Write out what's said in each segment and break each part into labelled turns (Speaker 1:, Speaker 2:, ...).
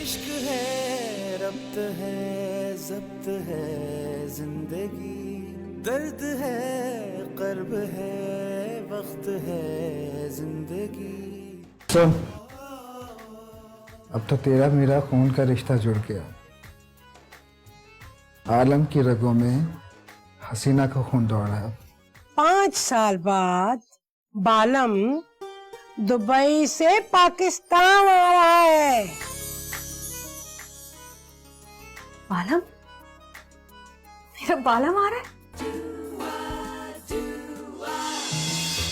Speaker 1: इश्क है, रब्त है, ज़ब्त है जिंदगी, दर्द है, कर्ब है, वक्त है जिंदगी।
Speaker 2: सुन, अब तो तेरा मेरा खून का रिश्ता जुड़ गया। आलम की रगों में हसीना का खून दौड़ रहा है।
Speaker 3: 5 साल बाद बालम दुबई से पाकिस्तान आ रहा है।
Speaker 4: बालम? मेरा बालम आ रहा है?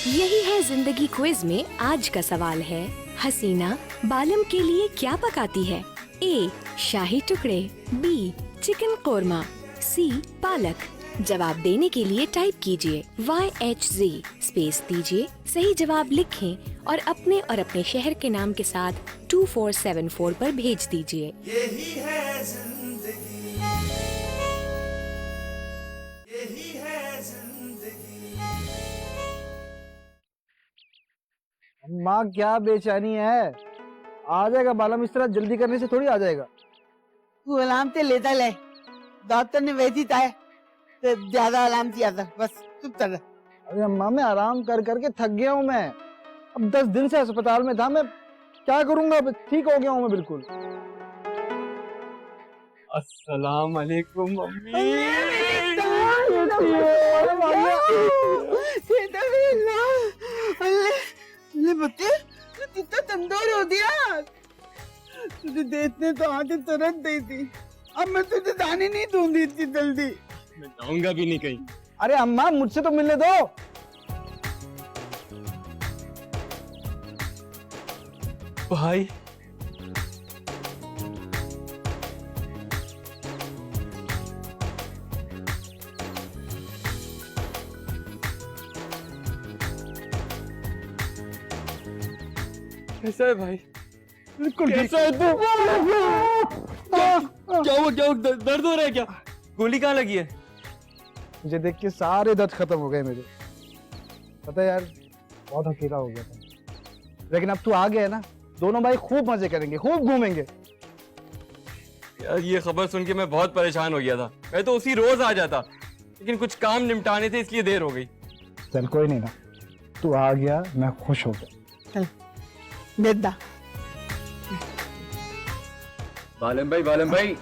Speaker 5: यही है जिंदगी क्विज में आज का सवाल है, हसीना बालम के लिए क्या पकाती है? ए शाही टुकड़े, बी चिकन कोरमा, सी पालक। जवाब देने के लिए टाइप कीजिए YHZ स्पेस दीजिए, सही जवाब लिखें और अपने शहर के नाम के साथ 2474 पर भेज दीजिए।
Speaker 1: यही है जिंदगी, यही है जिंदगी।
Speaker 2: माँ क्या बेचैनी है, आ जाएगा बालम। इस तरह जल्दी करने से थोड़ी आ जाएगा।
Speaker 6: तू अलामते लेता ले, डॉक्टर ने वैसी ताए तो ज्यादा अलाम किया था, बस चुप कर।
Speaker 2: अरे अम्मा मैं आराम कर करके थक गया हूँ। मैं अब 10 दिन से अस्पताल में था, मैं क्या करूंगा? अब ठीक हो गया हूँ मैं बिल्कुल।
Speaker 7: अस्सलाम वालेकुम मम्मी।
Speaker 6: कितना तंदूर हो दिया। तुझे देखने तो आते तुरंत दी थी, अब मैं तुझे जाने नहीं दूंगी इतनी जल्दी।
Speaker 7: मैं जाऊंगा भी नहीं कहीं।
Speaker 2: अरे अम्मा मुझसे तो मिलने दो।
Speaker 7: भाई कैसा है भाई?
Speaker 2: बिल्कुल
Speaker 7: कैसा है तू? क्या हुआ? दर्द हो रहा है क्या? गोली कहाँ लगी है?
Speaker 2: मुझे देख के सारे दर्द खत्म हो गए मेरे। पता है यार, बहुत अकेला हो गया था, लेकिन अब तू आ गया है ना, दोनों भाई खूब मजे करेंगे, खूब घूमेंगे।
Speaker 7: यार ये खबर सुन के मैं बहुत परेशान हो गया था। मैं तो उसी रोज आ जाता, लेकिन कुछ काम निपटाने थे इसलिए देर हो गई।
Speaker 2: चल कोई नहीं ना, तू आ गया, मैं खुश हो गया।
Speaker 6: बेटा
Speaker 8: बालम भाई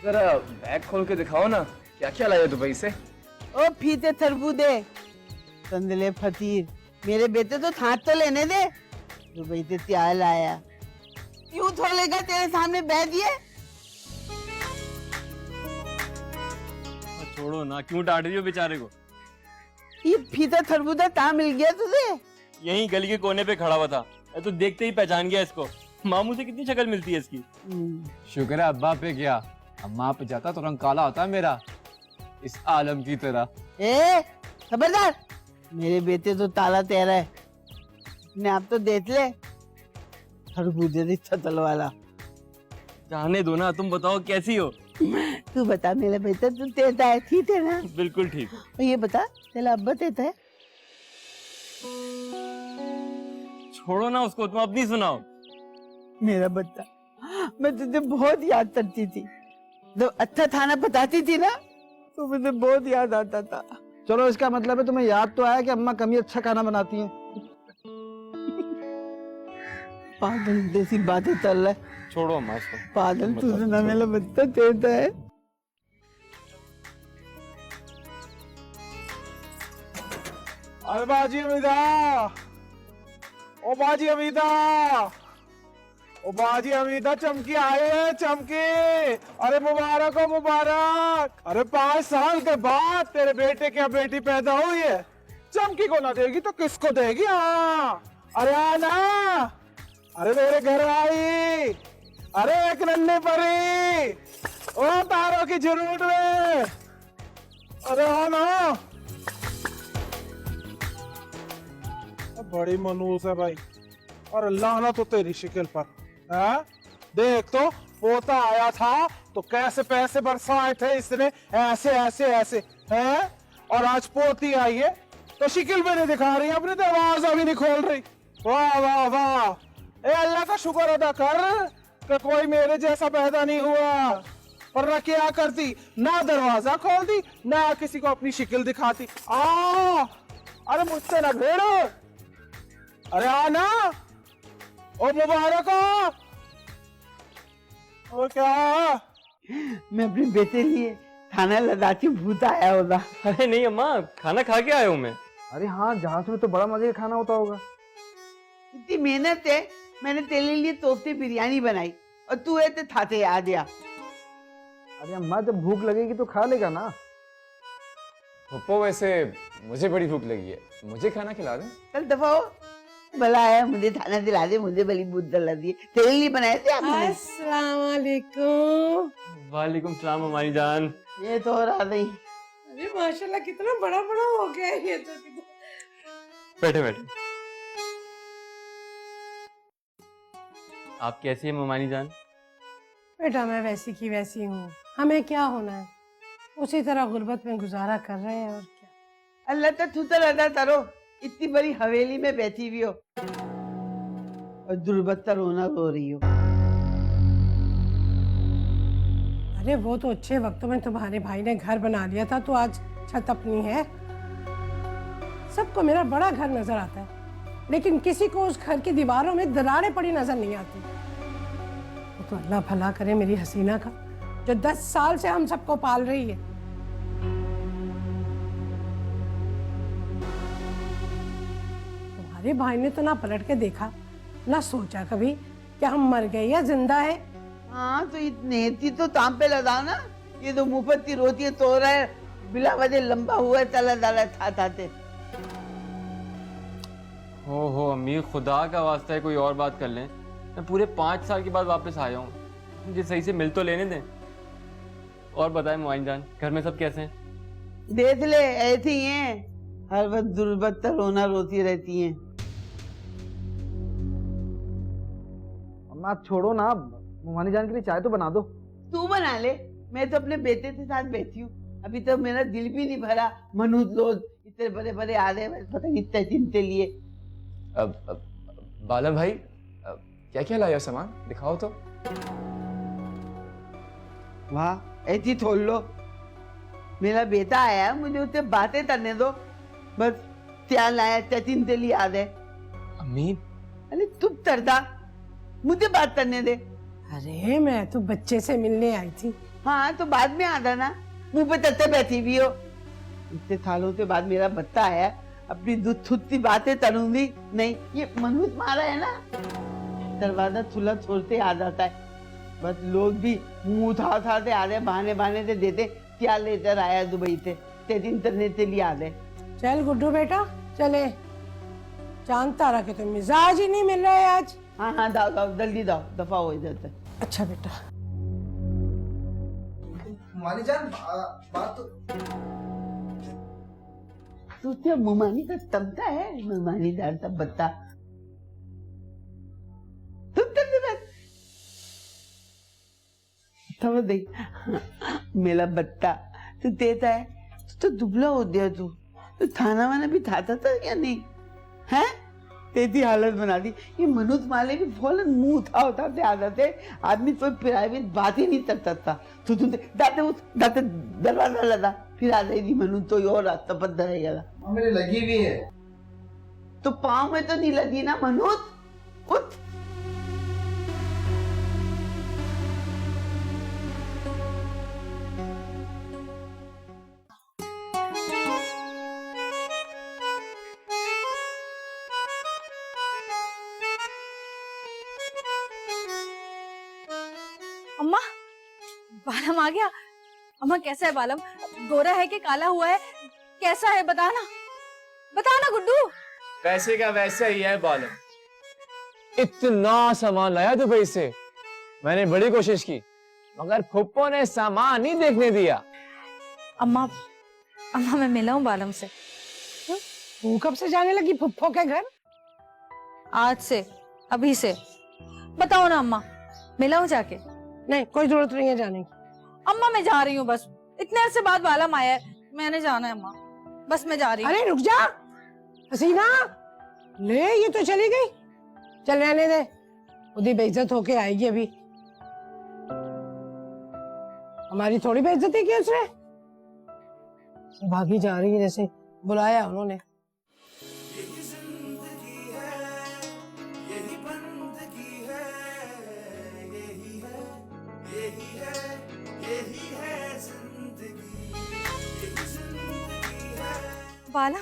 Speaker 8: जरा बैग खोल के दिखाओ ना, क्या क्या लाए दुबई से?
Speaker 6: ओ फीते तरबूदे, संदले फतीर, मेरे बेटे तो थाट तो लेने दे। दुबई से त्यार लाया, यूं थोलेगा तेरे सामने बह दिए।
Speaker 7: छोड़ो ना, क्यों डांट रही हो बेचारे को?
Speaker 6: ये फीता तरबूदा कहाँ मिल गया तुझे?
Speaker 7: यहीं गली के कोने पे खड़ा हुआ था, मैं तो देखते ही पहचान गया इसको। मामू से कितनी शक्ल मिलती है इसकी।
Speaker 8: शुक्र है अब्बा पे गया, अम्मा पे जाता तो रंग काला होता मेरा, इस आलम की तरह।
Speaker 6: ए खबरदार, मेरे बेटे तो ताला तेरा है, अपने आप तो देख ले। तरबूजे की छतल वाला।
Speaker 7: जाने दो ना, तुम बताओ कैसी हो?
Speaker 6: तू बता मेरा बेटा, तू देता है? ठीक है ना?
Speaker 7: बिल्कुल ठीक।
Speaker 6: और ये बता, तेरा अब्बा देता है?
Speaker 7: छोड़ो ना उसको, तुम अपनी सुनाओ।
Speaker 6: मेरा बच्चा, मैं तुझे बहुत याद करती थी। जब अच्छा खाना बताती थी ना, तो मुझे बहुत याद आता था।
Speaker 2: चलो इसका मतलब है तुम्हें याद तो आया कि अम्मा कमी अच्छा खाना बनाती हैं।
Speaker 6: पागल जैसी बातें चल रहा है।
Speaker 7: छोड़ो अम्मा उसको।
Speaker 6: पागल, तुझे ना मेरा बच्चा देता है।
Speaker 2: अरे बाजी अमीदा, ओ बाजी अमीदा, ओ बाजी अमीदा, चमकी आए हैं, चमकी। अरे मुबारक हो मुबारक। अरे 5 साल के बाद तेरे बेटे की बेटी पैदा हुई है, चमकी को ना देगी तो किसको देगी? हाँ अरे आना, अरे मेरे घर आई, अरे एक नन्ही परी, ओ तारों की झुरूट में, अरे आना।
Speaker 9: बड़ी मनूस है भाई, और अल्लाह ना तो तेरी शिकल पर है। देख तो पोता आया था तो कैसे पैसे बरसाए थे इसने, ऐसे ऐसे ऐसे हैं, और आज पोती आई है तो शिकल भी नहीं दिखा रही, अपनी दरवाजा भी नहीं खोल रही। वाह वाह वाह, ए अल्लाह का शुक्र अदा कर कि कोई मेरे जैसा पैदा नहीं हुआ, वरना क्या करती, ना दरवाजा खोलती ना किसी को अपनी शक्ल दिखाती। अरे मुझसे ना भेड़ो, अरे आना, ओ मुबारक हो। और क्या?
Speaker 6: मैं अपने बेटे लिए खाना लदाची भूत आया होगा।
Speaker 7: अरे नहीं अम्मा, खाना खा के आया हूँ मैं।
Speaker 8: अरे हाँ, जहाज में तो बड़ा मजे का खाना होता होगा।
Speaker 6: इतनी मेहनत है, मैंने तेरे लिए तोफ्ते बिरयानी बनाई और तू है तो थाते आ गया।
Speaker 8: अरे अम्मा, जब भूख लगेगी तो खा लेगा ना।
Speaker 10: पप्पो वैसे मुझे बड़ी भूख लगी है, मुझे खाना खिला दे।
Speaker 6: कल दफा हो, भला आया मुझे खाना दिला दे, मुझे बड़ी भूख दिला दी। तेरे लिए बनाए थे आपने।
Speaker 3: अस्सलाम वालेकुम।
Speaker 7: वालेकुम सलाम अम्मानी जान।
Speaker 6: ये तो हो रहा नहीं।
Speaker 3: अरे माशाल्लाह कितना बड़ा बड़ा हो गया है ये तो।
Speaker 7: बैठे बैठे। आप कैसी हैं ममानी जान?
Speaker 3: बेटा मैं वैसी की वैसी हूँ, हमें क्या होना है, उसी तरह गुर्बत में गुजारा कर रहे हैं और क्या।
Speaker 6: अल्लाह तो थूतर अदा करो, इतनी बड़ी हवेली में बैठी हुई हो और दुर्बत्तर होना रो रही हो।
Speaker 3: अरे वो तो अच्छे वक्तों में तुम्हारे भाई ने घर बना लिया था तो आज छत अपनी है। सबको मेरा बड़ा घर नजर आता है, लेकिन किसी को उस घर की दीवारों में दरारें पड़ी नजर नहीं आती। तो अल्लाह भला करे मेरी हसीना का, जो 10 साल से हम सबको पाल रही है। तुम्हारे भाई ने तो ना पलट के देखा, ना सोचा कभी कि हम मर गए या जिंदा है।
Speaker 6: हाँ तो इतनी तो ताम पे लगाओ ना। ये तो मुफ्त रोती है तो रहा है, बिला वजह लंबा हुआ है, तला डाला था।
Speaker 7: हो अम्मी, खुदा का वास्ता है कोई और बात कर लें। मैं पूरे 5 साल के बाद वापस आया हूँ, मुझे सही से मिल तो लेने दें। और बताएं मुआइन जान, घर में सब कैसे हैं?
Speaker 6: देख ले, ऐसी ही हैं, हर वक्त दुर्बत्तर रोना रोती रहती हैं।
Speaker 8: अम्मा छोड़ो ना, मुमानी जान के लिए चाय तो बना दो।
Speaker 6: तू बना ले, मैं तो अपने बेटे के साथ बैठी हूँ। अभी तो मेरा दिल भी नहीं भरा। मनूज लोग इतने बड़े बड़े आ रहे हैं, पता नहीं इतने चिंते लिए।
Speaker 10: बालम भाई, क्या क्या लाया सामान, दिखाओ तो।
Speaker 6: वाह, ऐसी छोड़ लो। मेरा बेटा आया, मुझे उससे बातें करने दो। बस क्या लाया, क्या चिंते लिए आ रहे।
Speaker 10: अम्मी,
Speaker 6: अरे चुप करदा, मुझे बात करने दे।
Speaker 3: अरे मैं तो बच्चे से मिलने आई थी।
Speaker 6: हाँ तो बाद में आधा ना, मुंह पे तत्ते बैठी भी हो। इतने सालों के बाद मेरा बच्चा आया, अपनी दूध थुत्ती बातें तरूंगी नहीं। ये मनूज मारा है ना, दरवाजा खुला छोड़ते आ जाता है। बस लोग भी मुंह उठा आ रहे, बहाने से देते क्या लेकर आया दुबई से, तेरी इंटरनेट से लिया दे।
Speaker 3: चल गुड्डू बेटा चले, जानता रहा कि तुम मिजाज ही नहीं मिल रहा है आज।
Speaker 6: हाँ दाओ जल्दी दाओ, दफा हो इधर से।
Speaker 3: अच्छा बेटा।
Speaker 1: मानी जान बात तो
Speaker 6: तू क्या मुमानी का तमता है? मुमानी दार तब बता तुम तब देख मेरा बट्टा तू देता है। तो दुबला हो गया तू, तो खाना वाना भी खाता था या नहीं है? तेरी हालत बना दी। ये मनोज माले भी फौरन मुंह उठा आ जाते, आदमी कोई प्राइवेट बात ही नहीं करता था। तू दाते दरवाजा लगा, फिर आ जाएगी मनोज तो और रास्ता पर रहेगा।
Speaker 1: मेरी लगी भी है
Speaker 6: तो पाँव में तो नहीं लगी ना मनोज, उठ।
Speaker 4: अम्मा, बालम आ गया। अम्मा कैसा है बालम? गोरा है कि काला हुआ है? कैसा है बताना, बताना गुड्डू।
Speaker 8: पैसे का वैसा ही है बालम। इतना सामान लाया दुबई से, मैंने बड़ी कोशिश की मगर फुप्पो ने सामान ही देखने दिया।
Speaker 4: अम्मा मैं मिला हूँ बालम से।
Speaker 3: तू कब से जाने लगी फुप्पो के घर?
Speaker 4: आज से, अभी से। बताओ ना अम्मा, मिला हूँ जाके?
Speaker 3: नहीं कोई जरूरत नहीं है जाने की।
Speaker 4: अम्मा मैं जा रही हूँ, बस इतने अरसे बाद बालम आया है, मैंने जाना है अम्मा, बस मैं जा रही हूँ।
Speaker 3: अरे रुक जा हसीना, ले ये तो चली गई। चल रहने दे, खुद ही बेइज्जत होके आएगी अभी। हमारी थोड़ी बेइज्जती की उसने। भागी जा रही है जैसे बुलाया उन्होंने।
Speaker 4: बाला,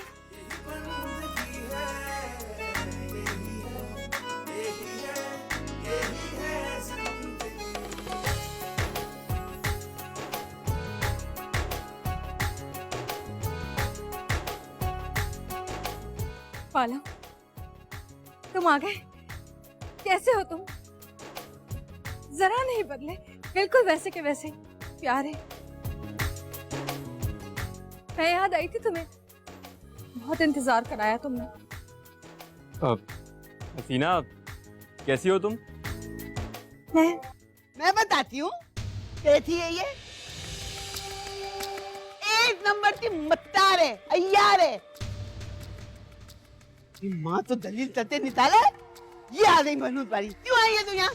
Speaker 4: बाला, तुम आ गए। कैसे हो तुम? जरा नहीं बदले, बिल्कुल वैसे के वैसे प्यारे। मैं याद आई थी तुम्हें, बहुत इंतजार कराया तुमने।
Speaker 7: हसीना, कैसी हो तुम?
Speaker 6: मैं बताती हूँ कैसी है ये। एक नंबर की मत्तार है, अय्यार है। माँ तो दलील तते निकाले, ये आ गई मनूत वाली। क्यों आई है तू यहाँ?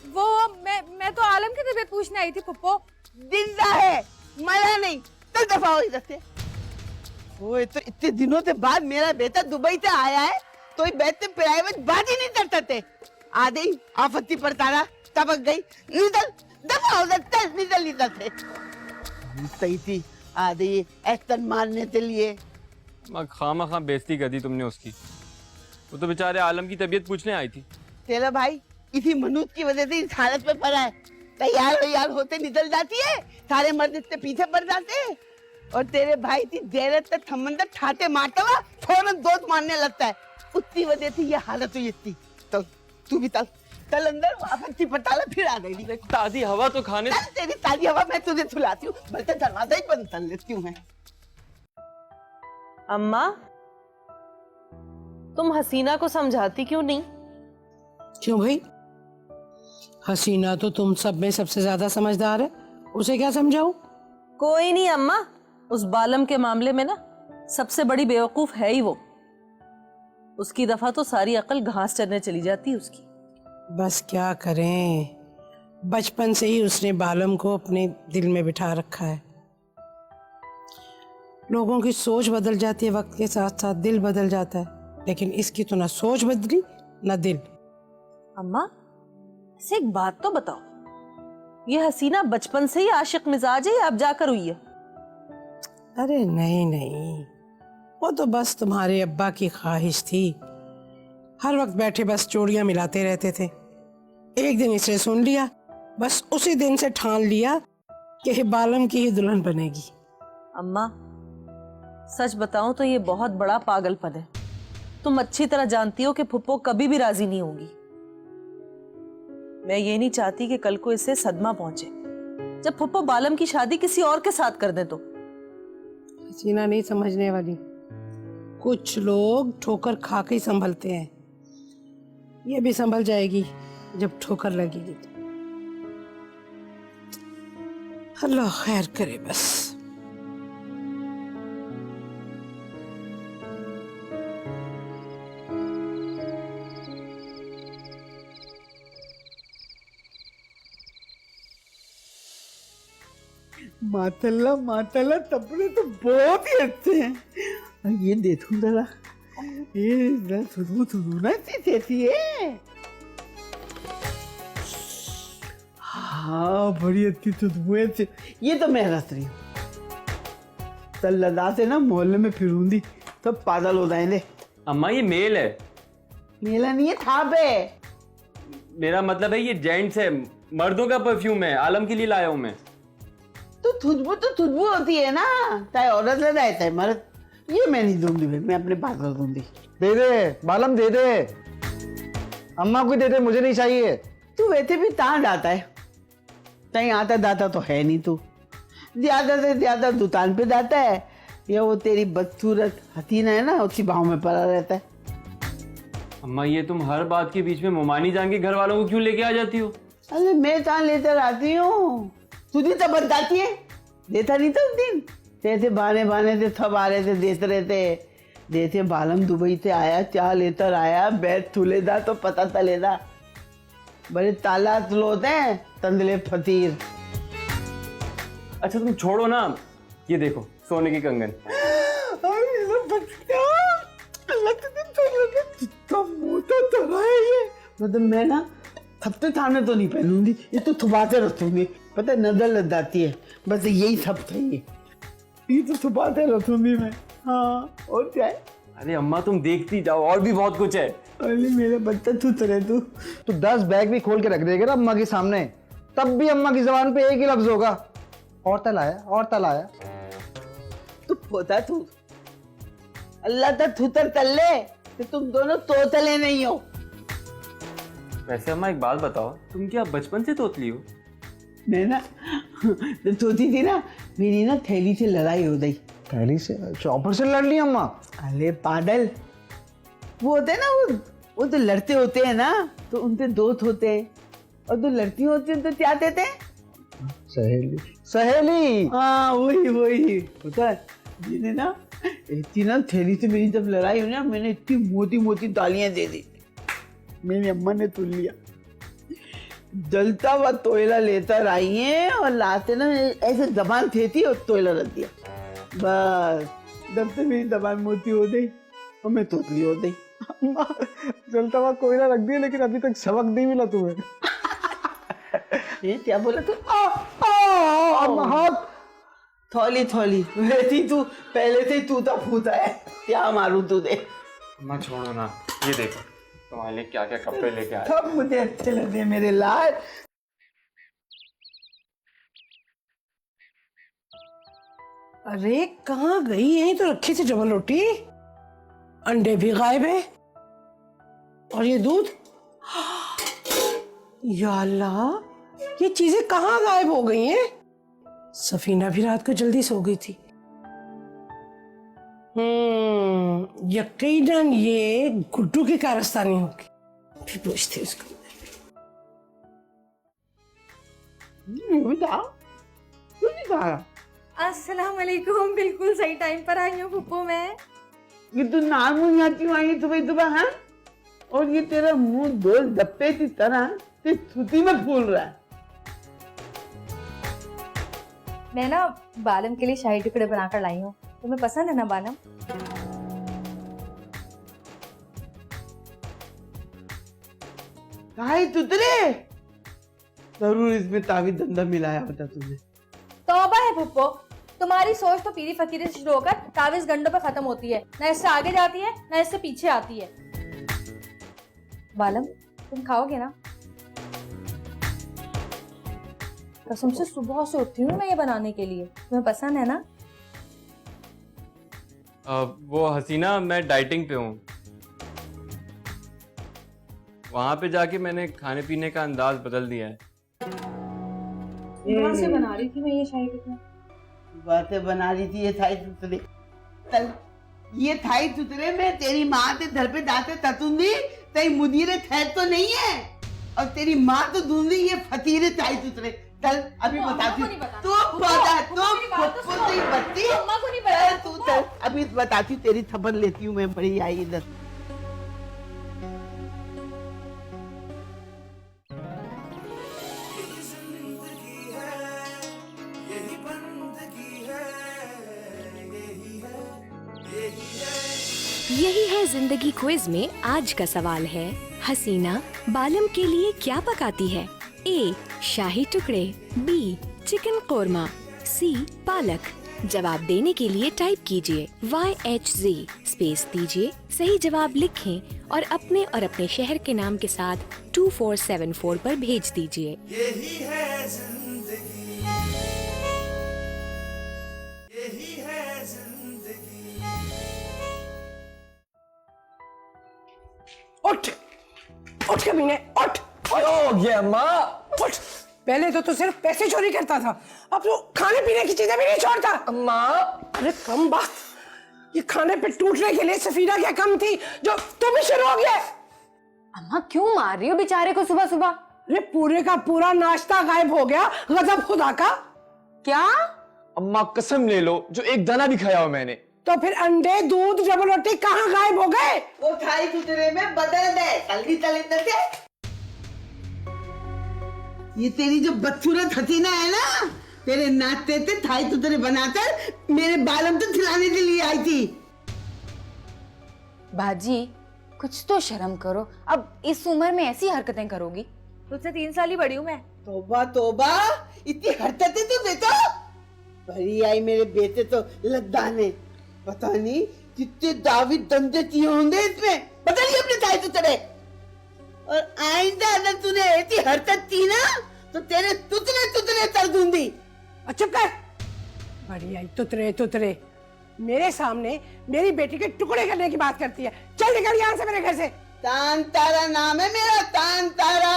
Speaker 4: वो मैं तो आलम की तबीयत पूछने आई थी पुप्पो।
Speaker 6: जिंदा है, मरा नहीं। चल दफा हो इधर से। वो तो इतने दिनों के बाद मेरा बेटा दुबई से आया है, तो ये बेटे प्राइवेट बात ही नहीं करते थे। आ गई आफती पर तारा, टपक गई। निकल दफा हो इधर, चल निकल इधर से। सही थी, आ गई एक्शन मारने के लिए।
Speaker 7: खामा बेइज्जती कर दी तुमने उसकी। वो तो बेचारे आलम की तबीयत पूछने आई थी।
Speaker 6: तेरा भाई इसी मनुष्य की वजह से इस हालत में पड़ा है। तैयार होते निकल जाती है, सारे मर्द इसके पीछे पड़ जाते हैं। और तेरे भाई की जैरत तक समंदर ठाटे मारता हुआ फौरन दोस्त मारने लगता है। उसकी वजह से ये हालत हुई थी। तो तू भी चल अंदर, वापस पटाला फिर आ गई।
Speaker 7: ताजी हवा तो खाने।
Speaker 6: तेरी ताजी हवा मैं तुझे सुलाती हूँ, बल्कि दरवाजा ही बंद कर लेती हूँ मैं।
Speaker 11: अम्मा, तुम हसीना को समझाती क्यों नहीं?
Speaker 3: क्यों भाई? हसीना तो तुम सब में सबसे ज्यादा समझदार है, उसे क्या समझाऊं?
Speaker 11: कोई नहीं अम्मा, उस बालम के मामले में ना सबसे बड़ी बेवकूफ है ही वो। उसकी दफा तो सारी अकल घास चरने चली जाती है उसकी।
Speaker 3: बस क्या करें, बचपन से ही उसने बालम को अपने दिल में बिठा रखा है। लोगों की सोच बदल जाती है, वक्त के साथ साथ दिल बदल जाता है, लेकिन इसकी तो ना सोच बदली ना दिल।
Speaker 11: अम्मा, ऐसे एक बात तो बताओ, ये हसीना बचपन से ही आशिक मिजाज है या अब जाकर हुई है?
Speaker 3: अरे नहीं, वो तो बस तुम्हारे अब्बा की ख्वाहिश थी। हर वक्त बैठे बस चूड़ियां मिलाते रहते थे। एक दिन इसने सुन लिया, बस उसी दिन से ठान लिया कि बालम की ही दुल्हन बनेगी।
Speaker 11: अम्मा, सच बताऊं तो ये बहुत बड़ा पागलपन है। तुम अच्छी तरह जानती हो कि फुप्पो कभी भी राजी नहीं होगी। मैं ये नहीं चाहती कि कल को इसे सदमा पहुंचे जब फुप्पो बालम की शादी किसी और के साथ कर दे तो।
Speaker 3: हसीना नहीं समझने वाली। कुछ लोग ठोकर खा के ही संभलते हैं, ये भी संभल जाएगी जब ठोकर लगेगी तो। अल्लाह खैर करे बस।
Speaker 6: माशाल्लाह कपड़े तो बहुत ही अच्छे हैं। ये देखो जरा, ये सुना सी है। हाँ, बड़ी अच्छी खुशबू। ये तो मैं रस रही हूँ। चल लदा से ना मोहल्ले में फिरूंगी, सब पागल हो जाएंगे।
Speaker 7: अम्मा, ये मेल है।
Speaker 6: मेला नहीं है, थाप है।
Speaker 7: मेरा मतलब है ये जेंट्स है, मर्दों का परफ्यूम है, आलम के लिए लाया हूँ मैं।
Speaker 6: तो खुशबू होती है ना, चाहे औरत ले जाए चाहे मर्द। ये मैं नहीं दूंगी भाई, मैं अपने पास रख दूंगी।
Speaker 8: दे दे बालम, दे दे। अम्मा को दे दे, मुझे नहीं चाहिए।
Speaker 6: तू वैसे भी कहाँ जाता है? कहीं आता दाता तो है नहीं तू। ज्यादा से ज्यादा दुकान पे जाता है, या वो तेरी बदसूरत हसीना है ना, उसी भाव में पड़ा रहता है।
Speaker 7: अम्मा, ये तुम हर बात के बीच में मोमानी जान के घर वालों को क्यों लेके आ जाती हो?
Speaker 6: अरे मैं कहाँ लेकर आती हूँ, तुझे तो बताती है। देता नहीं था उस दिन, जैसे बहाने से सब आ रहे थे, देख रहे थे। जैसे बालम दुबई से आया, चाह लेकर आया, बैठ तुलेदा तो पता चलेदा। बड़े ताला होते हैं तंदले फतीर।
Speaker 7: अच्छा तुम छोड़ो ना, ये देखो सोने की कंगन।
Speaker 6: मतलब मैं ना थपते थाने तो नहीं पहनूंगी, ये तो थुपाते रखूंगी, पता है नजर लग जाती है, बस यही सब चाहिए, ये तो थुपाते रखूंगी मैं। हाँ और क्या है?
Speaker 7: अरे अम्मा तुम देखती जाओ, और भी बहुत कुछ है।
Speaker 6: अरे मेरा बच्चा तू तरह तू
Speaker 1: तू 10 बैग भी खोल के रख देगा ना अम्मा के सामने, तब भी अम्मा की जबान पे एक ही लफ्ज होगा, और तल आया, और तल आया।
Speaker 6: तू पोता तू, अल्लाह तक थुतर तल्ले, तो तुम दोनों तोतले नहीं हो।
Speaker 7: वैसे अम्मा एक बात बताओ, तुम क्या बचपन से तोतली हो?
Speaker 6: मैं ना जब सोती थी ना, मेरी ना थैली से लड़ाई हो गई।
Speaker 1: थैली से? चॉपर से लड़ ली अम्मा?
Speaker 6: अरे पागल, वो होते हैं ना, वो तो लड़ते होते हैं ना, तो उनके दोस्त होते हैं, और जो लड़ती होती है तो क्या देते हैं?
Speaker 1: सहेली। सहेली?
Speaker 6: हाँ वही पता है, मैंने ना इतनी ना थैली से मेरी जब लड़ाई हुई ना, मैंने इतनी मोटी मोटी तालियां दे दी, मेरी अम्मा ने सुन लिया, जलता हुआ तोयला लेकर आई है और लाते ना ऐसे जबान थेती और तोयला रख दिया, बस जब से मेरी जबान मोटी हो गई और मैं तोतली हो गई।
Speaker 2: अम्मा जलता हुआ कोयला रख दिया, लेकिन अभी तक सबक नहीं मिला तुम्हें।
Speaker 6: ये क्या बोला तू?
Speaker 2: हाथ
Speaker 6: थोली थोली वैसी तू पहले से तू तो फूटा है, क्या मारूं तुझे?
Speaker 7: अम्मा छोड़ो ना, ये देखो तुम्हारे लिए क्या क्या कपड़े लेके आए।
Speaker 6: सब मुझे अच्छे लगे मेरे लाल।
Speaker 3: अरे कहाँ गई? यहीं तो रखी थी डबल रोटी, अंडे भी गायब है, और ये दूध, या अल्लाह, ये चीजें कहाँ गायब हो गई हैं? सफीना भी रात को जल्दी सो गई थी। यकीनन ये गुड्डू की कारस्तानी होगी, फिर पूछती उसको।
Speaker 4: अस्सलाम वालेकुम, बिल्कुल सही टाइम पर आई हूँ फुप्पो मैं।
Speaker 6: ये तू नाम नहीं आती आई सुबह सुबह, हाँ? और ये तेरा मुंह दो डब्बे की तरह छुट्टी में फूल रहा है।
Speaker 4: मैं ना बालम के लिए शाही टुकड़े बनाकर लाई हूँ, तुम्हें पसंद है ना बालम?
Speaker 6: काहे तुतरे? जरूर इसमें तावी धंधा मिलाया होता तुमने।
Speaker 4: तौबा है फुप्पो, तुम्हारी सोच तो पीरी फकीरी से शुरू होकर तावीज गंडों पर खत्म होती है, ना इससे आगे जाती है ना इससे पीछे आती है। बालम तुम खाओगे ना? कसम से सुबह से उठी हूँ मैं ये बनाने के लिए, तुम्हें पसंद है ना?
Speaker 7: वो हसीना, मैं डाइटिंग पे हूँ, वहां पे जाके मैंने खाने पीने का अंदाज बदल दिया है।
Speaker 4: कहाँ से बना रही थी मैं ये शाही टुकड़ा?
Speaker 6: बातें बना रही थी ये थाई तुतरे। चल ये थाई तुतरे में तेरी माँ ते घर पे जाते ततुंदी, तेरी मुदीरे ठहर तो नहीं है, और तेरी माँ तो दूंदी ये फतीरे थाई तुतरे। चल अभी बताती हूँ, तू बता, तू तेरी बत्ती, तू चल अभी बताती हूँ, तेरी थप्पड़ लेती हूँ मैं, बड़ी आई इधर।
Speaker 5: यही है जिंदगी क्विज में आज का सवाल है, हसीना बालम के लिए क्या पकाती है? ए शाही टुकड़े, बी चिकन कोरमा, सी पालक। जवाब देने के लिए टाइप कीजिए YHZ स्पेस दीजिए, सही जवाब लिखें और अपने शहर के नाम के साथ 2474 पर भेज दीजिए।
Speaker 12: यही है जिंदगी, यही है जिंदगी।
Speaker 3: उठ उठ कमीने, उठ।
Speaker 8: हो गया माँ?
Speaker 3: उठ, पहले तो तू सिर्फ पैसे चोरी करता था, अब तो खाने पीने की चीजें भी नहीं छोड़ता।
Speaker 8: अम्मा
Speaker 3: अरे कम बात, ये खाने पे टूटने के लिए सफीना क्या कम थी जो तू भी शुरू हो गया?
Speaker 4: अम्मा क्यों मार रही हो बेचारे को सुबह सुबह?
Speaker 3: अरे पूरे का पूरा नाश्ता गायब हो गया, गजब खुदा का।
Speaker 4: क्या?
Speaker 8: अम्मा कसम ले लो, जो एक दाना भी खाया हो मैंने।
Speaker 3: तो फिर अंडे, दूध, डबल रोटी कहाँ गायब हो गए?
Speaker 6: वो थाई तुतरे में बदल दे, जल्दी तले से। ये तेरी जो बदसूरत हसीना है ना, तेरे नाचते थे थाई तुतरे बनाकर मेरे बालम तो खिलाने के लिए आई थी।
Speaker 4: बाजी कुछ तो शर्म करो, अब इस उम्र में ऐसी हरकतें करोगी? तुझसे 3 साल ही बड़ी हूँ मैं।
Speaker 6: तोबा तोबा, इतनी हरकतें तो देखो। भरी आई मेरे बेटे तो लद्दाने, पता नहीं कितने दावी दंदे किए होंगे इसमें, पता नहीं अपने थाई तुतरे। और आइंदा अगर तूने ऐसी हरकत की ना तो तेरे तुतरे तुतरे कर दूंगी।
Speaker 3: और चुप कर। बड़ी आई तुतरे तुतरे, मेरे सामने मेरी बेटी के टुकड़े करने की बात करती है। चल निकल यहाँ से मेरे घर से।
Speaker 6: तान तारा नाम है मेरा, तान तारा।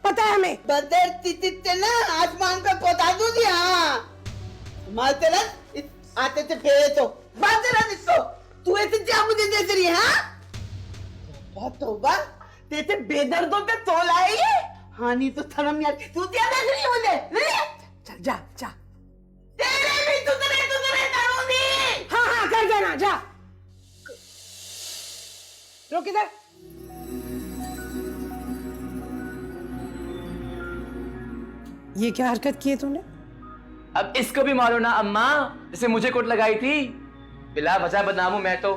Speaker 3: पता है हमें।
Speaker 6: बदर तितिते ना आसमान पे पहुंचा दूंगी। हाँ मारते ना आते थे फेरे तो बात ना इसको। तू ऐसे क्या मुझे देख रही है? हाँ तोबा, तेरे बेदर्दों पे तोल आई है। हाँ नहीं तो शर्म यार, तू क्या देख रही है मुझे? नहीं?
Speaker 3: चल जा जा।
Speaker 6: तेरे भी तुतरे तुतरे करूंगी।
Speaker 3: हाँ हाँ कर देना, जा। रुक इधर। ये क्या हरकत की है तूने?
Speaker 8: अब इसको भी मारो ना अम्मा, जिसे मुझे कोट लगाई थी। बिला वजह बदनाम हूं मैं तो।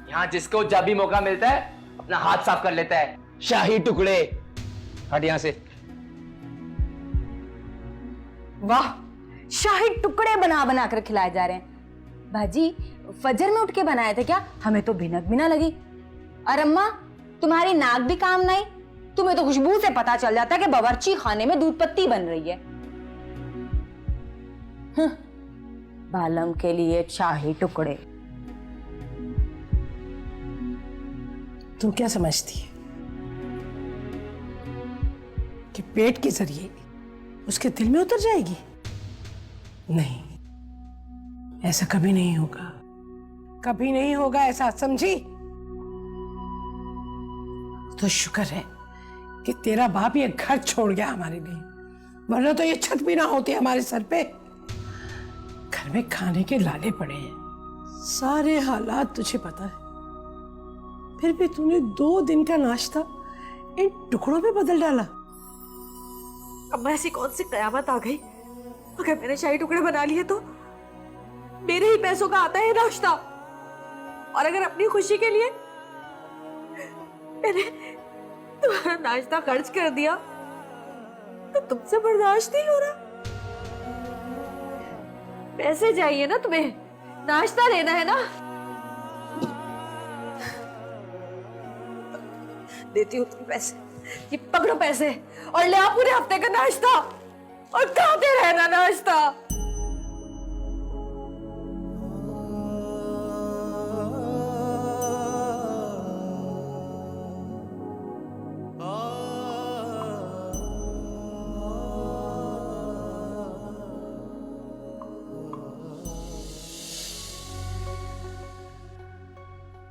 Speaker 8: यहाँ जिसको जब भी मौका मिलता है अपना हाथ साफ कर लेता है। शाही टुकड़े, हट यहाँ से।
Speaker 4: वाह, शाही टुकड़े बना बना कर खिलाए जा रहे हैं। बाजी फजर में उठ के बनाए थे क्या? हमें तो भिनक भी ना लगी। और अम्मा तुम्हारी नाक भी काम नहीं, तुम्हें तो खुशबू से पता चल जाता है कि बावर्ची खाने में दूध पत्ती बन रही है। बालम के लिए शाही टुकड़े।
Speaker 3: तू क्या समझती है कि पेट के जरिए उसके दिल में उतर जाएगी? नहीं, ऐसा कभी नहीं होगा, कभी नहीं होगा ऐसा, समझी? तो शुक्र है कि तेरा बाप ये घर छोड़ गया हमारे लिए, वरना तो ये छत भी ना होती हमारे सर पे। घर में खाने के लाले पड़े हैं, सारे हालात तुझे पता है, फिर भी तूने 2 दिन का नाश्ता इन टुकड़ों पे बदल डाला।
Speaker 4: अब ऐसी कौन सी कयामत आ गई? अगर मैंने शाही टुकड़े बना लिए तो मेरे ही पैसों का आता है नाश्ता, और अगर अपनी खुशी के लिए मैंने तुम्हारा नाश्ता खर्च कर दिया तो तुमसे बर्दाश्त नहीं हो रहा। पैसे चाहिए ना तुम्हें, नाश्ता लेना है ना? देती हूँ तुम्हें पैसे, ये पकड़ो पैसे और ले आओ पूरे हफ्ते का नाश्ता और खाते रहना नाश्ता।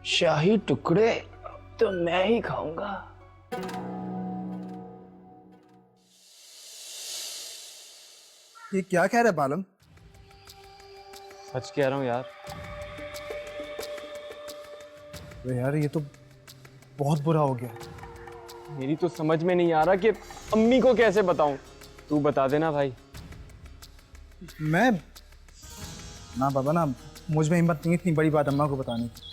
Speaker 8: शाही टुकड़े तो मैं ही खाऊंगा।
Speaker 1: ये क्या कह रहा है बालम?
Speaker 7: सच कह रहा हूँ यार।
Speaker 1: तो यार ये तो बहुत बुरा हो गया।
Speaker 7: मेरी तो समझ में नहीं आ रहा कि अम्मी को कैसे बताऊं। तू बता देना भाई।
Speaker 1: मैं ना बाबा ना, मुझ में हिम्मत नहीं इतनी बड़ी बात अम्मा को बताने की।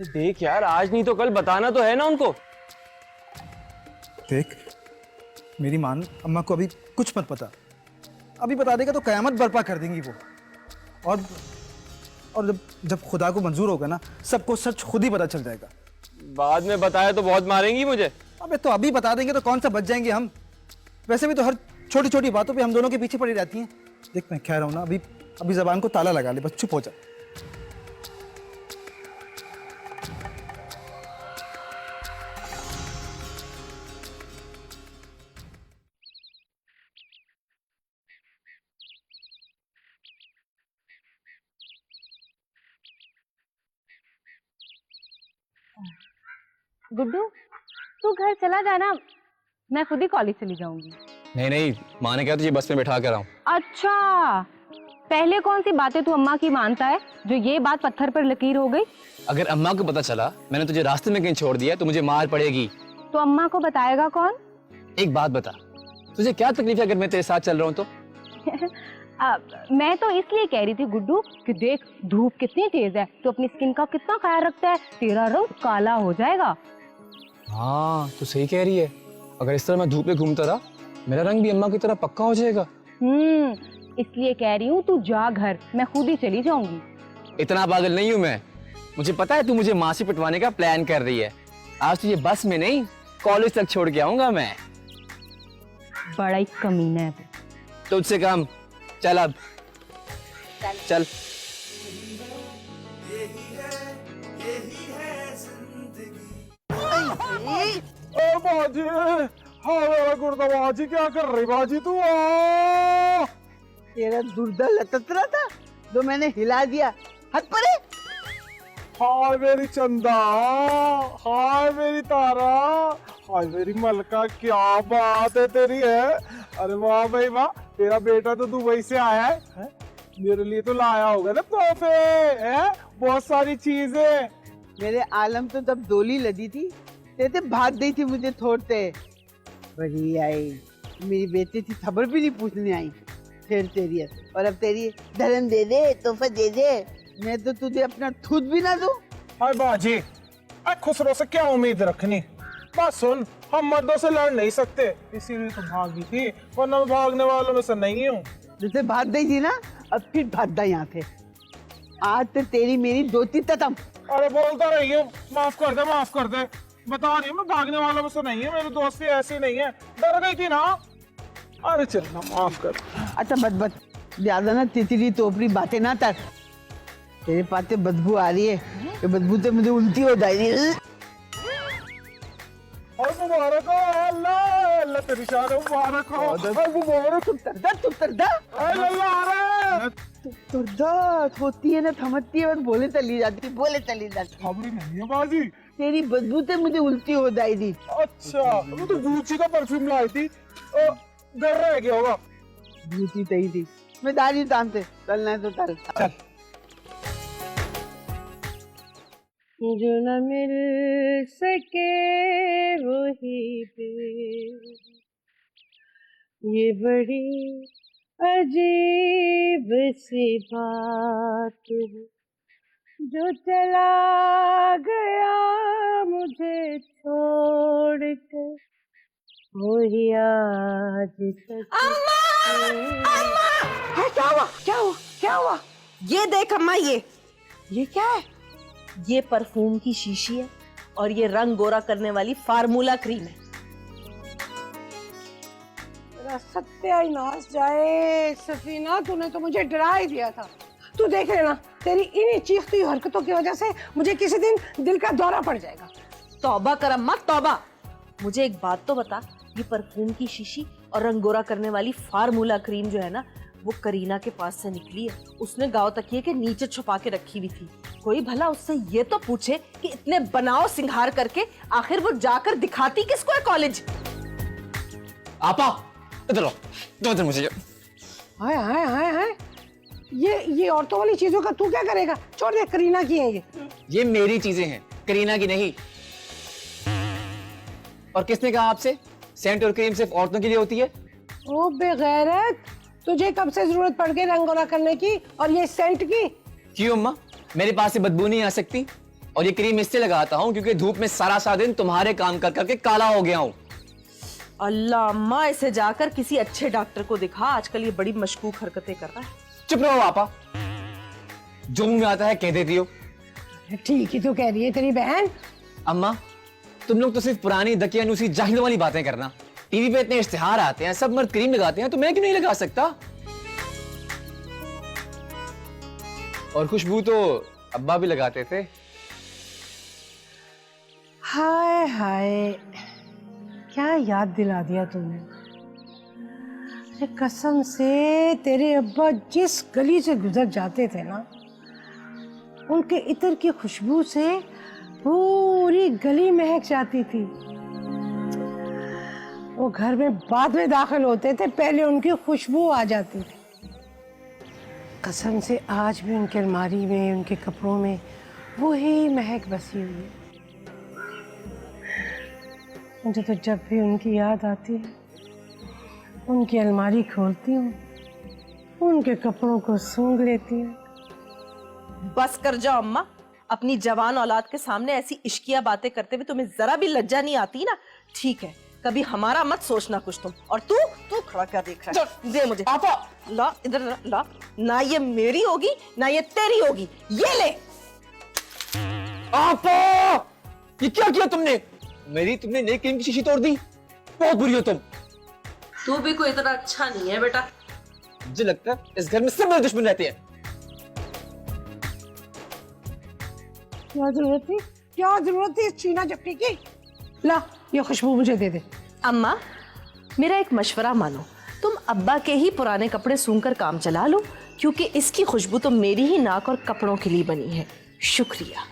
Speaker 7: देख यार, आज नहीं तो कल बताना तो है ना उनको।
Speaker 1: देख मेरी मान, अम्मा को अभी कुछ मत पता। अभी बता देगा तो कयामत बर्पा कर देंगी वो। और जब खुदा को मंजूर होगा ना, सबको सच खुद ही पता चल जाएगा।
Speaker 7: बाद में बताया तो बहुत मारेंगी मुझे।
Speaker 1: अबे तो अभी बता देंगे तो कौन सा बच जाएंगे हम। वैसे भी तो हर छोटी छोटी बातों पे हम दोनों के पीछे पड़ी रहती हैं। देख मैं कह रहा हूँ ना, अभी जबान को ताला लगा ले, बस चुप हो जा।
Speaker 4: गुड्डू तू घर चला जाना, मैं खुद ही कॉलेज चली जाऊंगी।
Speaker 10: नहीं नहीं, माँ ने कहा तुझे बस में बैठा कर आऊं।
Speaker 4: अच्छा, पहले कौन सी बातें तू अम्मा की मानता है जो ये बात पत्थर पर लकीर हो गई?
Speaker 10: अगर अम्मा को पता चला मैंने तुझे रास्ते में कहीं छोड़ दिया तो मुझे मार पड़ेगी।
Speaker 4: तो अम्मा को बताएगा कौन?
Speaker 10: एक बात बता, तुझे क्या तकलीफ है अगर मैं तेरे साथ चल रहा हूँ तो?
Speaker 13: मैं तो इसलिए कह रही थी गुड्डू कि देख धूप कितनी तेज है, तो अपनी स्किन का कितना ख्याल रखता है, तेरा रंग काला हो जाएगा।
Speaker 10: हाँ तो सही कह रही है, अगर इस तरह मैं धूप में घूमता रहा मेरा रंग भी अम्मा की तरह पक्का हो जाएगा।
Speaker 13: इसलिए कह रही हूँ तू जा घर, मैं खुद ही चली जाऊंगी।
Speaker 8: इतना पागल नहीं हूँ मैं, मुझे पता है तू मुझे माँ से पिटवाने का प्लान कर रही है। आज तुझे बस में नहीं कॉलेज तक छोड़ के आऊंगा मैं।
Speaker 13: बड़ा ही कमीना है
Speaker 8: तुझसे कम, चल अब चल।
Speaker 9: ओ बाजी, हाँ मेरा गुर्दा बाजी, क्या कर रही बाजी तू? आ
Speaker 6: तेरा दुर्दा लटक रहा था तो मैंने हिला दिया, हट परे।
Speaker 9: हाय मेरी चंदा, हाय मेरी तारा, हाय मेरी मलका, क्या बात है तेरी है। अरे वाह भाई वाह, तेरा बेटा तो दुबई से आया है? मेरे लिए तो लाया होगा ना तोहफे, है बहुत सारी चीजें।
Speaker 6: मेरे आलम तो तब डोली लदी थी, तेरे भाग गई थी मुझे छोड़ते। बड़ी आई मेरी बेटी थी, खबर भी नहीं पूछने आई। फिर तेरी है, और अब तेरी धर्म दे दे, तोहफा दे दे, मैं तो तुझे अपना खुद भी ना दूं।
Speaker 9: हाय बाजी, खुसरो से क्या उम्मीद रखनी? बात सुन, हम मर्दों से लड़ नहीं सकते, इसीलिए तो भागी थी, वरना मैं भागने वालों में से नहीं हूँ।
Speaker 6: जैसे भाग गई थी ना, अब फिर भाग गई यहाँ से। आज तो तेरी मेरी दोस्ती खत्म।
Speaker 9: अरे बोलता रही हूँ, माफ कर दे माफ कर दे, बता रही हूँ मैं भागने वालों में से नहीं है, मेरी दोस्ती ऐसी नहीं है, डर गई थी ना। अरे चल ना, माफ कर।
Speaker 6: अच्छा बद ज्यादा ना तितली तोपरी बातें ना कर, तेरे पाते बदबू आ रही है, ये बदबू से मुझे उल्टी हो जाएगी।
Speaker 9: और मुबारक हो अल्लाह, अल्लाह तेरी शान मुबारक हो। और मुबारक हो, तुर्दा
Speaker 6: होती है ना, थमकती है और बोले चली जाती, बोले चली जाती।
Speaker 9: खबरी नहीं है बाजी,
Speaker 6: तेरी बदबू से मुझे उल्टी हो जाएगी।
Speaker 9: अच्छा वो तो गुच्ची का परफ्यूम लाई थी, डर रह गया होगा।
Speaker 6: गुच्ची सही थी, मैं दारी काम से चलना है तो चल चल।
Speaker 3: जो न मिल सके वही पे, ये बड़ी अजीब सी बात है, जो चला गया मुझे छोड़ कर, वही आज
Speaker 4: अम्मा! अम्मा! क्या हुआ? क्या हुआ? क्या हुआ? ये देख अम्मा, ये क्या है?
Speaker 11: ये परफ्यूम की शीशी है और ये रंग गोरा करने वाली फार्मूला क्रीम है।
Speaker 3: तेरा सत्यानाश जाए सफीना, तूने तो मुझे डरा ही दिया था। तू देख लेना, तेरी इन्हीं चीखती हरकतों की वजह से मुझे किसी दिन दिल का दौरा पड़ जाएगा।
Speaker 11: तौबा कर अम्मा तौबा। मुझे एक बात तो बता, ये परफ्यूम की शीशी और रंग गोरा करने वाली फार्मूला क्रीम जो है ना, वो करीना के पास से निकली है। उसने गाँव तकिए के नीचे छुपा के रखी हुई थी। कोई भला उससे ये तो पूछे कि इतने बनाओ सिंगार करके आखिर वो जाकर दिखाती किसको है कॉलेज?
Speaker 8: आपा इधर लो, दो इधर मुझे।
Speaker 3: हाय हाय हाय हाय, ये औरतों वाली चीजों का तू क्या करेगा? छोड़ दे, करीना की है
Speaker 8: ये मेरी चीजें हैं, करीना की नहीं। और किसने कहा आपसे सेंट और क्रीम सिर्फ औरतों के लिए होती है?
Speaker 3: ओ बेगैरत, तुझे कब से जरूरत पड़ गई रंगोला करने की और ये सेंट की?
Speaker 8: क्यों अम्मा, मेरे पास से बदबू नहीं आ सकती? और ये क्रीम इससे लगाता हूँ क्योंकि धूप में सारा दिन तुम्हारे काम कर करके काला हो गया हूँ।
Speaker 11: अल्लाह अम्मा, इसे जाकर किसी अच्छे डॉक्टर को दिखा, आजकल ये बड़ी मशकूक हरकतें कर रहा है।
Speaker 8: चुप रहो आपा, जो मुंह में आता है कह देती हो।
Speaker 3: ठीक ही तो कह रही है तेरी बहन।
Speaker 8: अम्मा तुम लोग तो सिर्फ पुरानी दकियानूसी जाहिलों वाली बातें करना। टीवी पे इतने इश्तिहार आते हैं, सब मर्द क्रीम लगाते हैं, तो मैं क्यों नहीं लगा सकता? और खुशबू तो अब्बा भी लगाते थे।
Speaker 3: हाय हाय, क्या याद दिला दिया तुमने। अरे कसम से, तेरे अब्बा जिस गली से गुजर जाते थे ना, उनके इत्र की खुशबू से पूरी गली महक जाती थी। वो घर में बाद में दाखिल होते थे, पहले उनकी खुशबू आ जाती थी। कसम से आज भी उनकी अलमारी में, उनके कपड़ों में वही महक बसी हुई है। मुझे तो जब भी उनकी याद आती है, उनकी अलमारी खोलती हूँ उनके कपड़ों को सूंघ लेती है।
Speaker 11: बस कर जाओ अम्मा, अपनी जवान औलाद के सामने ऐसी इश्किया बातें करते हुए तुम्हें जरा भी लज्जा नहीं आती ना? ठीक है, कभी हमारा मत सोचना कुछ तुम। और तू तू खड़ा क्या देख रहा है? दे मुझे। आपा ला, इधर ला। ना ये मेरी होगी ना ये तेरी होगी, ये ले।
Speaker 10: आपा, ये क्या किया तुमने? तुमने नई क्रीम की शीशी तोड़ दी। बहुत बुरी हो तुम।
Speaker 11: तू भी कोई इतना अच्छा नहीं है बेटा।
Speaker 10: मुझे लगता है इस घर में सब मेरे दुश्मन रहते हैं।
Speaker 3: क्या जरूरत थी इस चीना चपटी की? ला, ये खुशबू मुझे दे दे।
Speaker 11: अम्मा, मेरा एक मशवरा मानो, तुम अब्बा के ही पुराने कपड़े सूंघकर काम चला लो, क्योंकि इसकी खुशबू तो मेरी ही नाक और कपड़ों के लिए बनी है। शुक्रिया।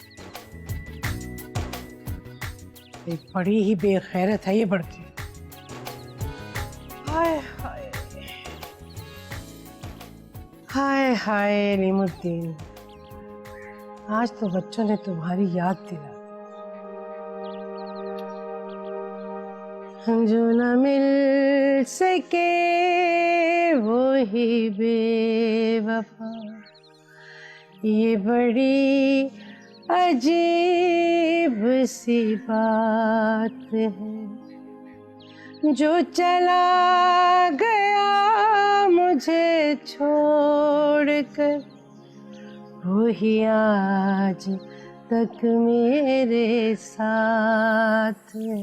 Speaker 3: एक बड़ी ही बेगैरत है ये बढ़ती। हाय हाय हाय हाय नीमुद्दीन, आज तो बच्चों ने तुम्हारी याद दिला दी। जो न मिल सके वो ही बेवफा, ये बड़ी अजीब सी बात है। जो चला गया मुझे छोड़कर, वो ही आज तक मेरे साथ है।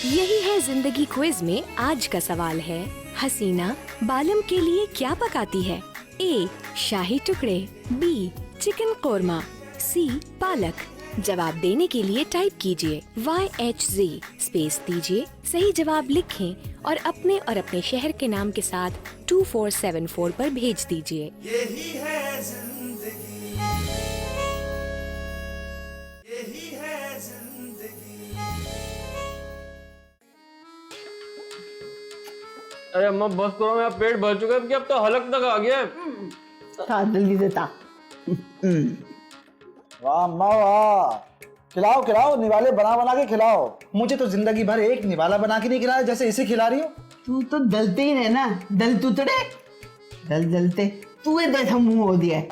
Speaker 5: यही है जिंदगी क्विज में आज का सवाल है, हसीना बालम के लिए क्या पकाती है? ए शाही टुकड़े, बी चिकन कोरमा, सी पालक। जवाब देने के लिए टाइप कीजिए YHZ स्पेस दीजिए, सही जवाब लिखें और अपने शहर के नाम के साथ 2474 पर भेज दीजिए।
Speaker 12: यही है जिंदगी, यही है जिंदगी।
Speaker 7: अरे अम्मा बस करो, मेरा पेट भर चुका है कि अब तो हलक तक आ गया है।
Speaker 6: जल्दी देता।
Speaker 1: वाह अम्मा वाह, खिलाओ खिलाओ, निवाले बना बना के खिलाओ। मुझे तो जिंदगी भर एक निवाला बना के नहीं खिलाया जैसे इसे खिला रही हो।
Speaker 6: तू तो दलते ही रहना, दल तुतड़े, दल दलते तू देखा मुंह हो दिया है।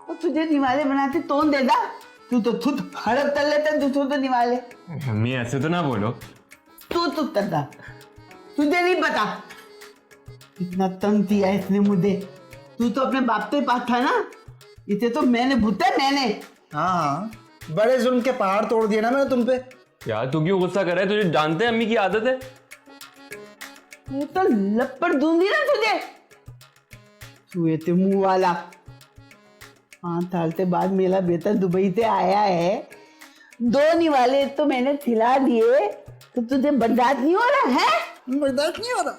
Speaker 6: तो तुझे निवाले बनाते तोन देदा, तू तो थुत हड़प कर लेता, तू तो निवाले।
Speaker 7: अम्मी ऐसे तो ना बोलो।
Speaker 6: तू करता, तुझे नहीं पता इतना तंग किया इसने मुझे। तू तो अपने बाप के पास था ना, इसे तो मैंने भूता, मैंने।
Speaker 1: हाँ, बड़े जुल्म के पहाड़ तोड़ दिए ना मैंने तुम पे।
Speaker 7: यार तू क्यों गुस्सा कर रहा है? तुझे जानते हैं अम्मी की आदत है।
Speaker 6: ये तो लपड़ दूंगी ना तुझे। तू ये मुंह वाला 5 साल के बाद मेरा बेटा दुबई से आया है, 2 निवाले तो मैंने खिला दिए, तो तुझे बर्दाश्त नहीं हो रहा है?
Speaker 1: बर्दाश्त नहीं हो रहा?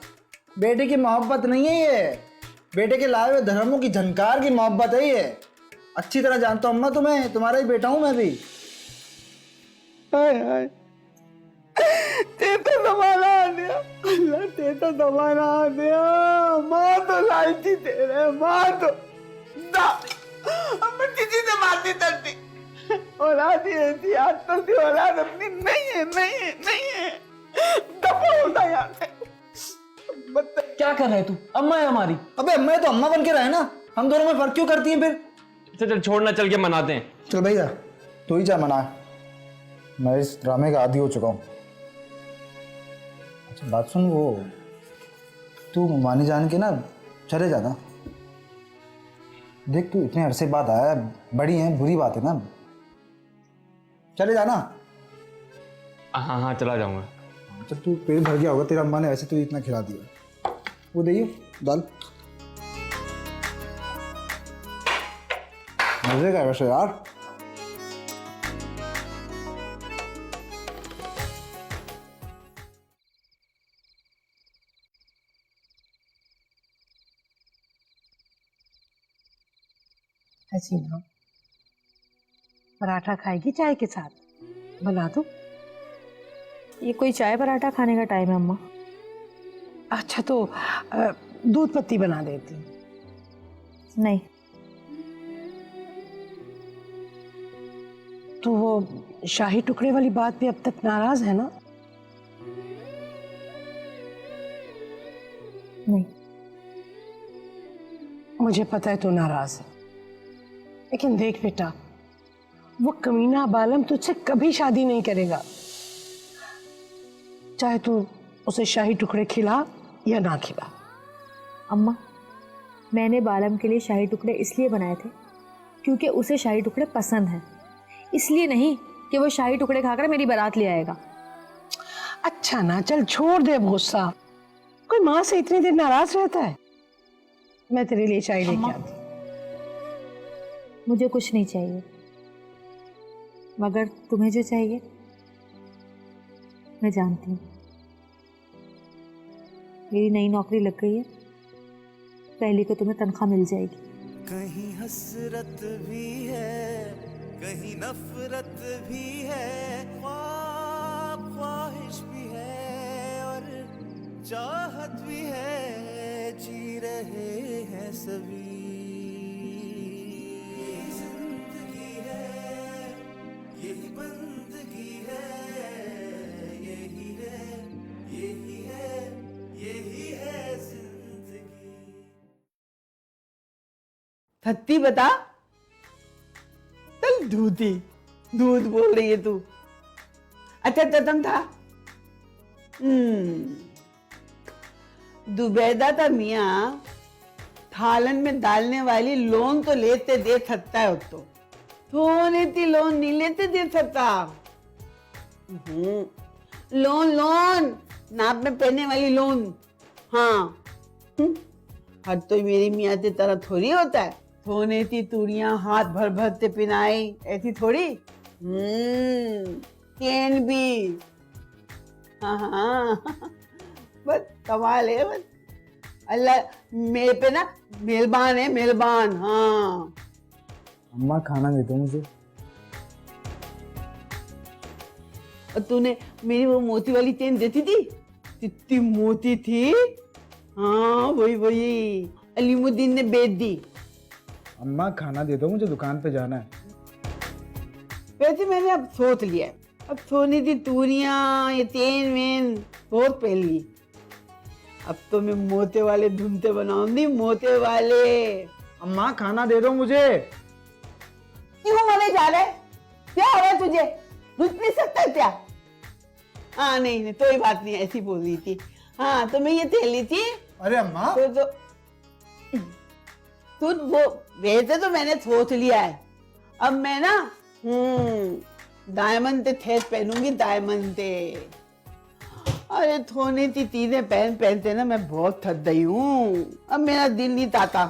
Speaker 1: बेटे की मोहब्बत नहीं है ये, बेटे के लाए हुए धर्मों की झनकार की मोहब्बत है ये। अच्छी तरह जानता हूँ अम्मा तुम्हें, तुम्हारा ही बेटा हूं मैं भी।
Speaker 6: हाय हाय, तेरा जमाना आ गया, अल्लाह तेरा जमाना आ गया। माँ तो लालची तेरे, माँ तो मैं किसी से बात नहीं करती। औलाद ही ऐसी आजकल की औलाद अपनी नहीं है, नहीं है, नहीं है। दफा होता यहाँ से।
Speaker 10: क्या कर रहा है तू? अम्मा है हमारी।
Speaker 1: अबे अम्मा तो अम्मा बन के रहे ना, हम दोनों में फर्क क्यों करती हैं फिर?
Speaker 7: चल छोड़ना, चल के मनाते हैं।
Speaker 1: चल भैया तू ही जा मना, मैं इस ड्रामे का आदी हो चुका हूँ। अच्छा बात सुन, वो तू मानी जान के ना चले जाना। देख तू इतने अरसे बाद आया, बड़ी है, बुरी बात है ना, चले जाना।
Speaker 7: हाँ हाँ चला जाऊंगा।
Speaker 1: चल तू पेट भर गया होगा, तेरा अम्मा ने वैसे तो इतना खिला दिया। वो देखिए दाल मजे का है वैसे यार।
Speaker 3: हसीना, पराठा खाएगी चाय के साथ? बना दो।
Speaker 4: ये कोई चाय पराठा खाने का टाइम है अम्मा?
Speaker 3: अच्छा तो दूध पत्ती बना देती हूँ।
Speaker 4: नहीं।
Speaker 3: शाही टुकड़े वाली बात पे अब तक नाराज है ना?
Speaker 4: नहीं।
Speaker 3: मुझे पता है तू नाराज है, लेकिन देख बेटा, वो कमीना बालम तुझसे कभी शादी नहीं करेगा, चाहे तू उसे शाही टुकड़े खिला या ना खिला।
Speaker 4: अम्मा, मैंने बालम के लिए शाही टुकड़े इसलिए बनाए थे क्योंकि उसे शाही टुकड़े पसंद हैं, इसलिए नहीं कि वो शाही टुकड़े खाकर मेरी बारात ले आएगा।
Speaker 3: अच्छा ना, चल छोड़ दे अब गुस्सा। कोई माँ से इतनी देर नाराज रहता है? मैं तेरे लिए चाय लेके आती।
Speaker 4: मुझे कुछ नहीं चाहिए, मगर तुम्हें जो चाहिए मैं जानती हूँ। मेरी नई नौकरी लग गई है, पहले को तुम्हें तनख्वाह मिल जाएगी।
Speaker 12: कहीं हसरत भी है, कहीं नफरत भी है, ख्वाब ख्वाहिश भी है और चाहत भी है, जी रहे हैं सभी। यही जिंदगी है, यही बंदगी है, यही है, यही है, यही है जिंदगी।
Speaker 6: थत्ती बता, चल धूती, दूध बोल रही है तू। अच्छा ततम था, दुबैदा था मियाँ, थालन में डालने वाली लोन तो लेते दे सकता है, तो थोड़ी सी लोन नहीं लेते दे सकता। लोन लोन नाप में पहनने वाली लोन, हाँ। हर तो मेरी मियाँ की तरह थोड़ी होता है, सोने की तूड़ियां हाथ भर भर से पिनाई, ऐसी थोड़ी। चैन भी, हाँ बस कमाल है, बस अल्लाह मेरे पे ना मेहरबान है, मेहरबान। हाँ
Speaker 1: अम्मा खाना दे दो मुझे।
Speaker 6: और तूने मेरी वो मोती वाली चेन देती थी, कितनी मोती थी। हाँ वही वही अलीमुद्दीन ने बेच दी।
Speaker 1: अम्मा खाना दे दो मुझे, दुकान पे जाना है।
Speaker 6: वैसे मैंने अब सोच लिया है, अब सोने की तूरियां ये चेन वेन बहुत पहन ली, अब तो मैं मोते वाले धुनते बनाऊंगी, मोते वाले।
Speaker 1: अम्मा खाना दे दो मुझे।
Speaker 6: क्यों मरे जा रहे, क्या हो रहा है तुझे, रुक नहीं सकता क्या? हाँ नहीं नहीं कोई बात नहीं, ऐसी बोल रही थी। हाँ तो मैं ये तेल ली थी।
Speaker 1: अरे अम्मा
Speaker 6: तो वो वैसे तो मैंने सोच लिया है, अब मैं ना डायमंड ते थेस पहनूंगी, डायमंड ते। अरे थोड़ी सी चीजें पहनते ना मैं बहुत थक गई हूँ, अब मेरा दिल नहीं चाहता।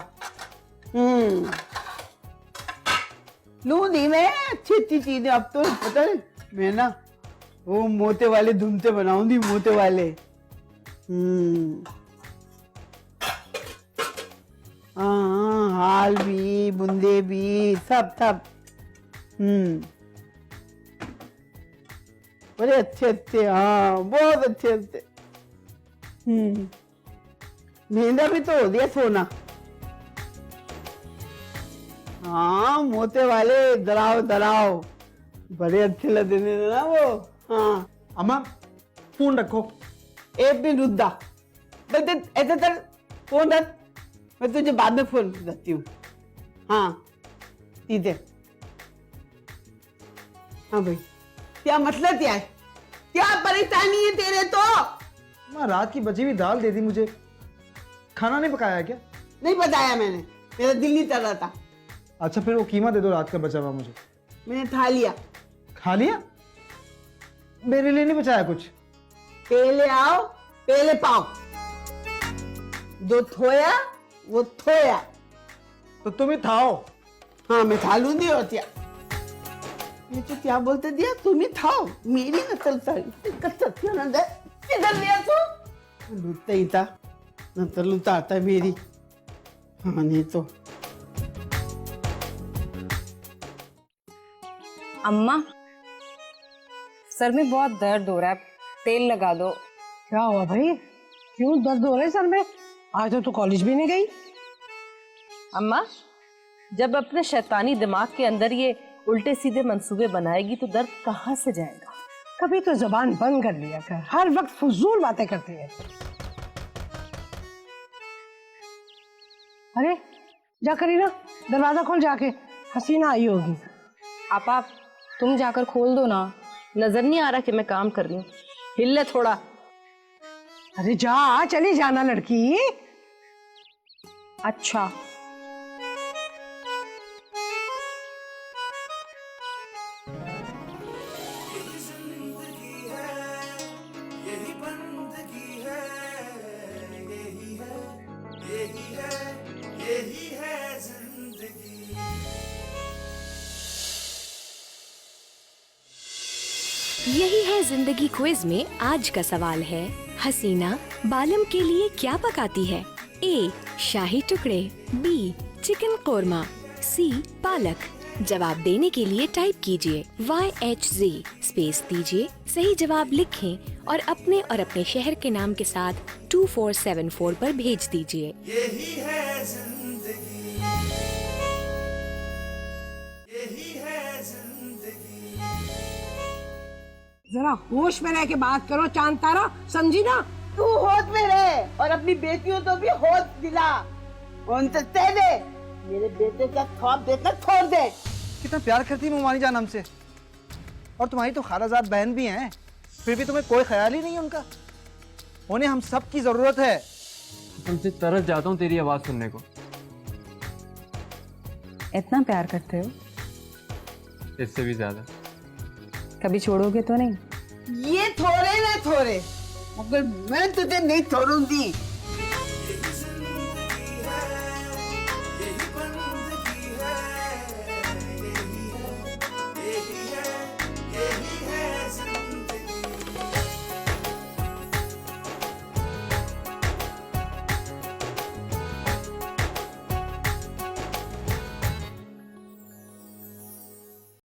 Speaker 6: लूंगी मैं अच्छी अच्छी चीजें, अब तो पता है मैं ना वो मोते वाले धुमते बनाऊंगी, मोते वाले। हाँ हाल भी, बुंदे भी, सब सब। बड़े अच्छे अच्छे, हाँ बहुत अच्छे अच्छे। मेहंदा भी तो हो दिया सोना। हाँ मोते वाले दराव दराव बड़े अच्छे लगते थे ना वो। हाँ
Speaker 1: अम्मा फोन रखो।
Speaker 6: एक भी रुद्दा, बस ऐसा कर, फोन रख, मैं तुझे बाद में फोन करती हूँ। हाँ सीधे। हाँ भाई क्या मतलब क्या है, क्या परेशानी है तेरे तो?
Speaker 1: अम्मा रात की बची हुई दाल दे दी मुझे, खाना नहीं पकाया क्या?
Speaker 6: नहीं बताया मैंने, मेरा दिल नहीं चल रहा था।
Speaker 1: अच्छा फिर वो कीमा दे दो रात का बचा हुआ मुझे।
Speaker 6: मैंने खा लिया।
Speaker 1: खा लिया? मेरे लिए नहीं बचाया कुछ?
Speaker 6: पहले आओ पहले पाओ, जो थोया वो थोया।
Speaker 1: तो तुम ही थाओ।
Speaker 6: हाँ मैं खा लूंगी और क्या। ये तो क्या बोलते दिया, तुम ही थाओ, मेरी नकल किधर दिया तू? लूटता ही था, नतर लूटा आता है मेरी। हाँ नहीं तो।
Speaker 13: अम्मा सर में बहुत दर्द हो रहा है, तेल लगा दो।
Speaker 3: क्या हुआ भाई, क्यों दर्द हो रहा है सर में? आज तो तू कॉलेज भी नहीं गई।
Speaker 11: अम्मा जब अपने शैतानी दिमाग के अंदर ये उल्टे सीधे मंसूबे बनाएगी तो दर्द कहाँ से जाएगा?
Speaker 3: कभी तो जबान बंद कर लिया कर, हर वक्त फजूल बातें करती है। अरे जा करीना, दरवाजा खोल जाके, हसीना आई होगी।
Speaker 13: आपा तुम जाकर खोल दो ना, नजर नहीं आ रहा कि मैं काम कर रही हूँ? हिल ले थोड़ा।
Speaker 3: अरे जा, चली जाना लड़की।
Speaker 13: अच्छा
Speaker 12: यही बंदगी है, यही है, यही है, यही है जिंदगी।
Speaker 5: यही है जिंदगी क्विज में आज का सवाल है, हसीना बालम के लिए क्या पकाती है? ए शाही टुकड़े, बी चिकन कोरमा, सी पालक। जवाब देने के लिए टाइप कीजिए YHZ स्पेस दीजिए, सही जवाब लिखें और अपने शहर के नाम के साथ 2474 पर भेज दीजिए।
Speaker 12: यही है जिंदगी, यही है जिंदगी।
Speaker 3: जरा होश में रह के बात करो चांद तारा, समझी ना?
Speaker 6: तू होश में रह और अपनी बेटियों को भी होश दिला। कौन से तेरे मेरे बेटे का ख्वाब देकर छोड़ दे।
Speaker 1: कितना प्यार करती है मुमानी जान हमसे, और तुम्हारी तो खालाजाद बहन भी हैं, फिर भी तुम्हें कोई ख्याल ही नहीं है उनका। उन्हें हम सब की जरूरत है।
Speaker 7: तुमसे तरस जाता हूँ तेरी आवाज सुनने को।
Speaker 13: इतना प्यार करते हो,
Speaker 7: इससे भी ज्यादा।
Speaker 13: कभी छोड़ोगे तो नहीं?
Speaker 6: ये थोड़े ना थोड़े, मगर मैं तुझे नहीं छोड़ूंगी।